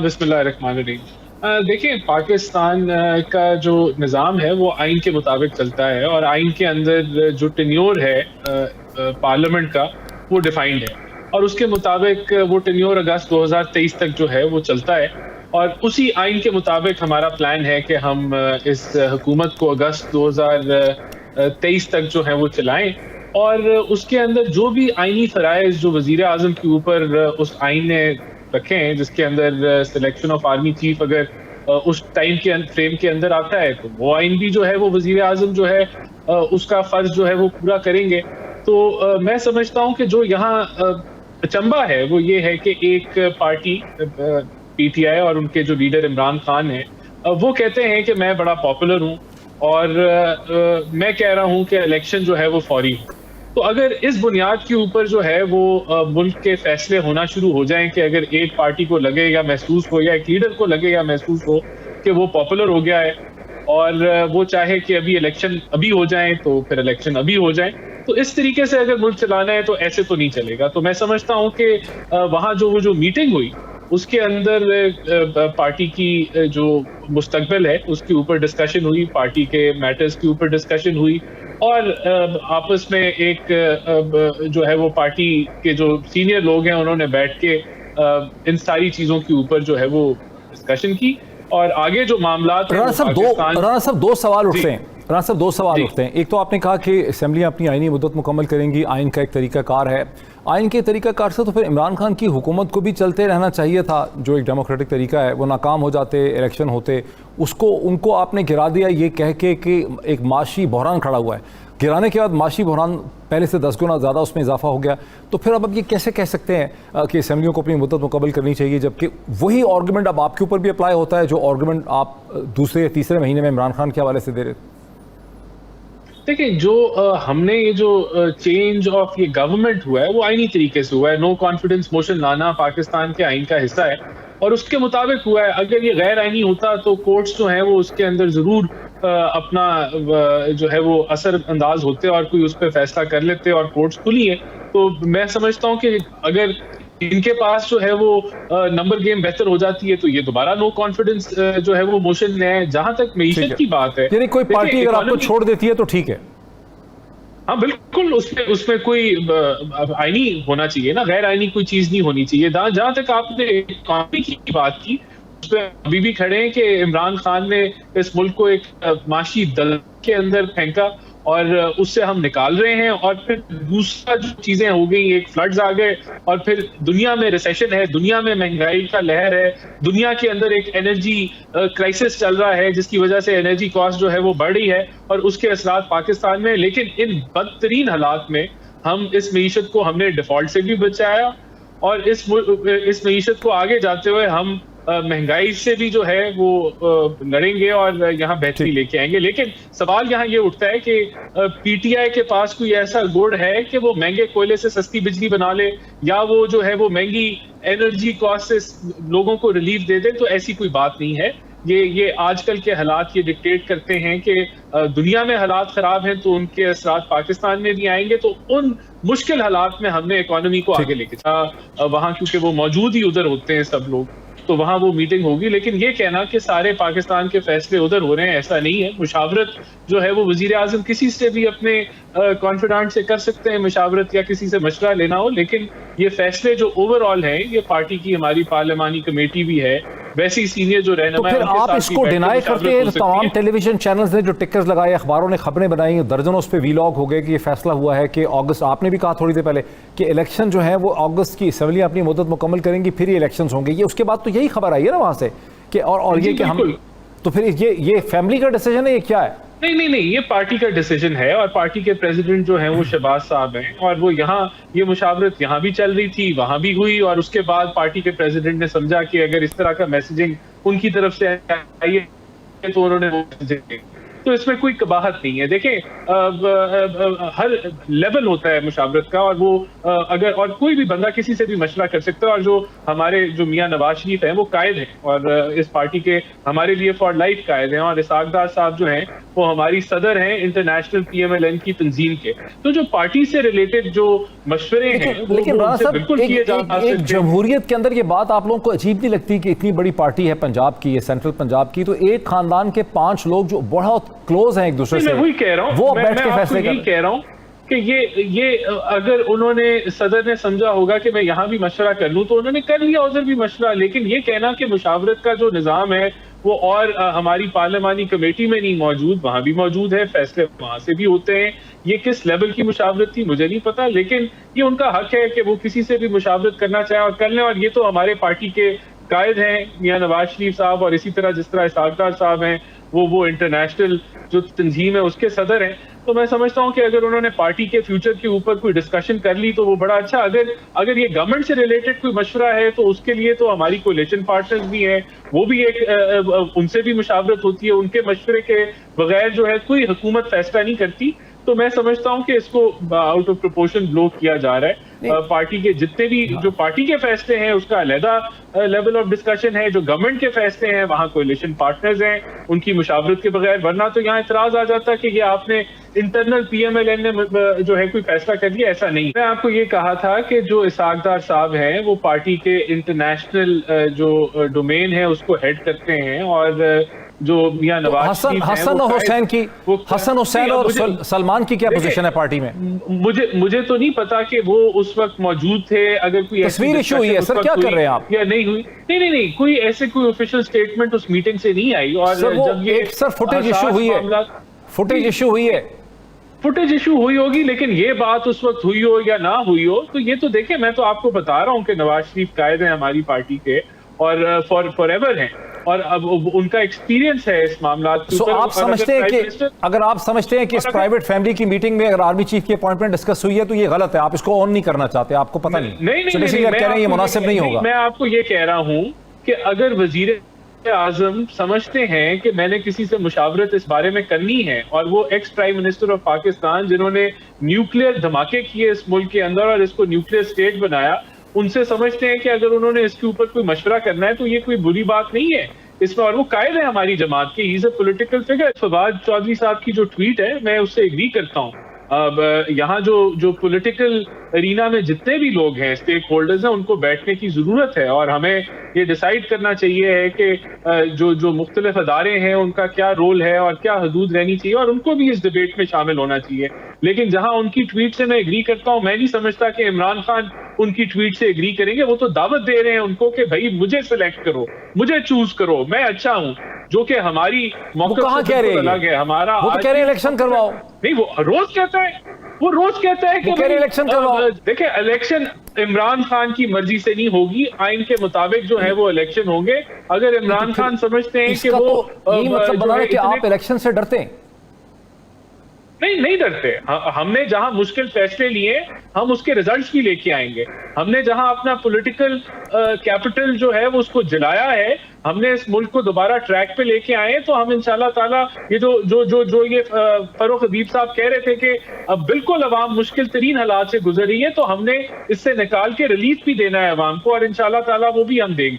बिस्मिल्लाहिर्रहमानिर्रहीम। देखिए, पाकिस्तान का जो निज़ाम है वो आइन के मुताबिक चलता है और आइन के अंदर जो टेन्योर है पार्लियामेंट का, वो डिफाइंड है और उसके मुताबिक वो टेन्योर अगस्त 2023 तक जो है वो चलता है और उसी आइन के मुताबिक हमारा प्लान है कि हम इस हुकूमत को अगस्त 2023 तक जो है वो चलाएँ और उसके अंदर जो भी आइनी फ़राइज़ जो वज़ीर-ए-आज़म के ऊपर उस आइन ने रखे हैं, जिसके अंदर सिलेक्शन ऑफ आर्मी चीफ अगर उस टाइम के फ्रेम के अंदर आता है, तो वो आइन भी जो है वो वज़ीर-ए-आज़म जो है उसका फ़र्ज़ जो है वो पूरा करेंगे। तो मैं समझता हूँ कि जो यहाँ अचंभा है, वो ये है कि एक पार्टी पीटीआई और उनके जो लीडर इमरान खान हैं वो कहते हैं कि मैं बड़ा पॉपुलर हूँ और मैं कह रहा हूँ कि इलेक्शन जो है वो फौरी हो। तो अगर इस बुनियाद के ऊपर जो है वो मुल्क के फैसले होना शुरू हो जाएं कि अगर एक पार्टी को लगे या महसूस हो या एक लीडर को लगे या महसूस हो कि वो पॉपुलर हो गया है और वो चाहे कि अभी इलेक्शन अभी हो जाएं तो फिर इलेक्शन अभी हो जाएं, तो इस तरीके से अगर मुल्क चलाना है तो ऐसे तो नहीं चलेगा। तो मैं समझता हूँ कि वहाँ जो मीटिंग हुई उसके अंदर पार्टी की जो मुस्तकबिल है उसके ऊपर डिस्कशन हुई, पार्टी के मैटर्स के ऊपर डिस्कशन हुई और आपस में एक जो है वो पार्टी के जो सीनियर लोग हैं उन्होंने बैठ के इन सारी चीज़ों के ऊपर जो है वो डिस्कशन की और आगे जो मामलात हैं राणा साहब दो सवाल उठते हैं। राणा साहब दो सवाल उठते हैं। एक तो आपने कहा कि असेंबलियां अपनी आईनी मुद्दत मुकम्मल करेंगी, आइन का एक तरीकाकार है। आइन के तरीकाकार से तो फिर इमरान खान की हुकूमत को भी चलते रहना चाहिए था, जो एक डेमोक्रेटिक तरीका है। वो नाकाम हो जाते, इलेक्शन होते, उनको आपने गिरा दिया ये कह के कि एक माशी बहरान खड़ा हुआ है। गिराने के बाद माशी बहरान पहले से 10 गुना ज़्यादा उसमें इजाफा हो गया। तो फिर अब ये कैसे कह सकते हैं कि असेंबलियों को अपनी मुद्दत मुकम्मल करनी चाहिए, जबकि वही आर्गूमेंट अब आपके ऊपर भी अप्लाई होता है जो आर्गूमेंट आप दूसरे या तीसरे महीने में इमरान खान के हवाले से दे रहे थे? देखिए, जो हमने ये जो चेंज ऑफ ये गवर्नमेंट हुआ है वो आईनी तरीके से हुआ है। नो कॉन्फिडेंस मोशन लाना पाकिस्तान के आइन का हिस्सा है और उसके मुताबिक हुआ है। अगर ये गैर आईनी होता तो कोर्ट्स जो हैं वो उसके अंदर जरूर अपना जो है वो असर अंदाज होते और कोई उस पर फैसला कर लेते और कोर्ट्स खुली है। तो मैं समझता हूँ कि अगर इनके पास जो है वो नंबर गेम बेहतर हो जाती है तो ये दोबारा नो कॉन्फिडेंस जो है वो मोशन है। जहां तक मईशत की बात है, यानी कोई पार्टी अगर आपको छोड़ देती है तो ठीक है। हाँ बिल्कुल, उसमें कोई आईनी होना चाहिए ना, गैर आईनी कोई चीज नहीं होनी चाहिए। जहां तक आपने इकोनॉमी की बात की, उस पर अभी भी खड़े हैं कि इमरान खान ने इस मुल्क को एक माशी दल के अंदर फेंका और उससे हम निकाल रहे हैं और फिर दूसरा जो चीजें हो गई, एक फ्लड्स आ गए और फिर दुनिया में रिसेशन है, दुनिया में महंगाई का लहर है, दुनिया के अंदर एक एनर्जी क्राइसिस चल रहा है जिसकी वजह से एनर्जी कॉस्ट जो है वो बढ़ रही है और उसके असरात पाकिस्तान में। लेकिन इन बदतरीन हालात में हम इस मईशत को हमने डिफॉल्ट से भी बचाया और इस मईशत को आगे जाते हुए हम महंगाई से भी जो है वो लड़ेंगे और यहाँ बेहतरी लेके आएंगे। लेकिन सवाल यहाँ ये उठता है कि पीटीआई के पास कोई ऐसा गुण है कि वो महंगे कोयले से सस्ती बिजली बना ले या वो जो है वो महंगी एनर्जी कॉस्ट से लोगों को रिलीफ दे दे। तो ऐसी कोई बात नहीं है। ये आजकल के हालात ये डिक्टेट करते हैं कि दुनिया में हालात खराब हैं तो उनके असरात पाकिस्तान में भी आएंगे। तो उन मुश्किल हालात में हमने इकोनॉमी को आगे लेके वहाँ, क्योंकि वो मौजूद ही उधर होते हैं सब लोग, तो वहाँ वो मीटिंग होगी। लेकिन ये कहना कि सारे पाकिस्तान के फैसले उधर हो रहे हैं, ऐसा नहीं है। मुशावरत जो है वो वजीर आजम किसी से भी अपने कॉन्फिडेंट से कर सकते हैं मुशावरत या किसी से मशवरा लेना हो, लेकिन ये फैसले जो ओवरऑल हैं, ये पार्टी की हमारी पार्लियामानी कमेटी भी है, वैसे ही सीनियर जो रहनुमा है। तो फिर आप इसको डिनाई करते हैं? तमाम टेलीविजन चैनल्स ने जो टिकर्स लगाए, अखबारों ने खबरें बनाई, दर्जनों उस पर वीलॉग हो गए कि ये फैसला हुआ है कि अगस्त, आपने भी कहा थोड़ी देर पहले कि इलेक्शन जो है वो अगस्त की असेंबलियां अपनी मुद्दत मुकम्मल करेंगी, फिर ये इलेक्शन होंगे। ये उसके बाद तो यही खबर आई है ना वहां से कि और ये कि हम, तो फिर ये फैमिली का डिसीजन है, ये क्या है? नहीं, ये पार्टी का डिसीजन है और पार्टी के प्रेसिडेंट जो हैं वो शहबाज साहब हैं और वो यहाँ ये मुशावरत यहाँ भी चल रही थी, वहां भी हुई और उसके बाद पार्टी के प्रेसिडेंट ने समझा कि अगर इस तरह का मैसेजिंग उनकी तरफ से आई है तो उन्होंने वो मैसेजिंग। तो इसमें कोई कबाहत नहीं है। देखें हर लेवल होता है मुशावरत का, और वो अगर और कोई भी बंदा किसी से भी मशवरा कर सकता है, और जो हमारे जो मियां नवाज शरीफ हैं वो कायद हैं, और इस पार्टी के हमारे लिए फॉर लाइफ कायद हैं, और इसहाक डार साहब जो हैं वो हमारी सदर हैं इंटरनेशनल PMLN की तंजीम के। तो जो पार्टी से रिलेटेड जो मशवरे हैं लेकिन राणा साहब, बिल्कुल किए जा सकते हैं। जमहूरियत के अंदर ये बात आप लोगों को अजीब नहीं लगती कि इतनी बड़ी पार्टी है पंजाब की, ये सेंट्रल पंजाब की, तो एक खानदान के 5 लोग जो बहुत क्लोज हैं एक दूसरे से, वही कह रहा हूं, वो मैं बैठ के फैसले यही कह रहा हूं कि ये अगर उन्होंने सदर ने समझा होगा कि मैं यहाँ भी मशवरा कर लूं, तो उन्होंने कर लिया उधर भी मशवरा। लेकिन ये कहना कि मुशावरत का जो निज़ाम है वो और हमारी पार्लिमानी कमेटी में नहीं मौजूद, वहां भी मौजूद है, फैसले वहां से भी होते हैं। ये किस लेवल की मुशावरत थी मुझे नहीं पता, लेकिन ये उनका हक है कि वो किसी से भी मुशावरत करना चाहे और कर लें। और ये तो हमारे पार्टी के कायद हैं मियां नवाज शरीफ साहब, और इसी तरह जिस तरह इसहाक डार साहब हैं वो इंटरनेशनल जो तंजीम है उसके सदर हैं। तो मैं समझता हूं कि अगर उन्होंने पार्टी के फ्यूचर के ऊपर कोई डिस्कशन कर ली तो वो बड़ा अच्छा। अगर ये गवर्नमेंट से रिलेटेड कोई मशवरा है तो उसके लिए तो हमारी कोलिशन पार्टनर्स भी हैं, वो भी उनसे भी मुशावरत होती है, उनके मशवरे के बगैर जो है कोई हुकूमत फैसला नहीं करती। तो मैं समझता हूं कि इसको आउट ऑफ प्रोपोर्शन ब्लो किया जा रहा है। पार्टी के जितने भी जो पार्टी के फैसले हैं उसका अलहदा लेवल ऑफ डिस्कशन है, जो गवर्नमेंट के फैसले हैं वहां कोलिशन पार्टनर्स हैं उनकी मुशावरत के बगैर, वरना तो यहाँ इतराज आ जाता कि ये आपने इंटरनल PMLN ने जो है कोई फैसला कर लिया, ऐसा नहीं। मैं आपको ये कहा था कि जो इसहाक डार साहब हैं वो पार्टी के इंटरनेशनल जो डोमेन है उसको हेड करते हैं, और जो मियां नवाज हसन हुसैन और सलमान की क्या पोजीशन है पार्टी में? मुझे तो नहीं पता कि वो उस वक्त मौजूद थे। अगर कोई तस्वीर इशू हुई है सर, क्या कर रहे हैं आप? या नहीं हुई? नहीं, कोई ऐसे कोई ऑफिशियल स्टेटमेंट उस मीटिंग से नहीं आई। और जब ये फुटेज इशू हुई है, फुटेज इशू हुई होगी, लेकिन ये बात उस वक्त हुई हो या ना हुई हो, तो ये तो देखें, मैं तो आपको बता रहा हूं कि नवाज शरीफ कायद हैं हमारी पार्टी के, और फॉर एवर हैं, और अब उनका एक्सपीरियंस है इस मामला के ऊपर। आप समझते हैं कि अगर आप समझते हैं कि इस प्राइवेट फैमिली की मीटिंग में अगर आर्मी चीफ की अपॉइंटमेंट डिस्कस हुई है तो ये गलत है, आप इसको ऑन नहीं करना चाहते, आपको पता नहीं? नहीं, कह रहे हैं ये मुनासिब नहीं होगा। मैं आपको ये कह रहा हूं कि अगर वजीर आजम समझते हैं कि मैंने किसी से मुशावरत इस बारे में करनी है, और वो ex prime minister of Pakistan जिन्होंने न्यूक्लियर धमाके किए इस मुल्क के अंदर और इसको न्यूक्लियर स्टेट बनाया, उनसे समझते हैं कि अगर उन्होंने इसके ऊपर कोई मशवरा करना है तो ये कोई बुरी बात नहीं है इसमें। और वो कायद है हमारी जमात के, he is a political figure. Fawad Chaudhry साहब की जो ट्वीट है मैं उससे एग्री करता हूँ। अब यहाँ जो पॉलिटिकल एरिना में जितने भी लोग हैं, स्टेक होल्डर्स हैं, उनको बैठने की जरूरत है, और हमें ये डिसाइड करना चाहिए है कि जो मुख्तलिफ अदारे हैं उनका क्या रोल है और क्या हदूद रहनी चाहिए, और उनको भी इस डिबेट में शामिल होना चाहिए। लेकिन जहां उनकी ट्वीट से मैं एग्री करता हूं, मैं नहीं समझता कि इमरान खान उनकी ट्वीट से एग्री करेंगे। वो तो दावत दे रहे हैं उनको कि भाई मुझे सिलेक्ट करो, मुझे चूज करो, मैं अच्छा हूं, जो कि हमारी मौका अलग है। हमारा वो तो कह रहे हैं इलेक्शन करवाओ। नहीं, वो रोज कहता है कि इलेक्शन करवाओ। देखिए, इलेक्शन इमरान खान की मर्जी से नहीं होगी, आइन के मुताबिक जो है वो इलेक्शन होंगे। अगर इमरान खान समझते हैं कि वो यही मतलब बना है कि आप इलेक्शन से डरते हैं? नहीं डरते। हमने जहां मुश्किल फैसले लिए हम उसके रिजल्ट्स भी लेके आएंगे। हमने जहां अपना पॉलिटिकल कैपिटल जो है वो उसको जलाया है, हमने इस मुल्क को दोबारा ट्रैक पे लेके आए, तो हम इंशाल्लाह ताला ये जो ये फरूख हबीब साहब कह रहे थे कि अब बिल्कुल अवाम मुश्किल तरीन हालात से गुजर रही है, तो हमने इससे निकाल के रिलीफ भी देना है अवाम को, और इंशाल्लाह ताला वो भी हम देंगे।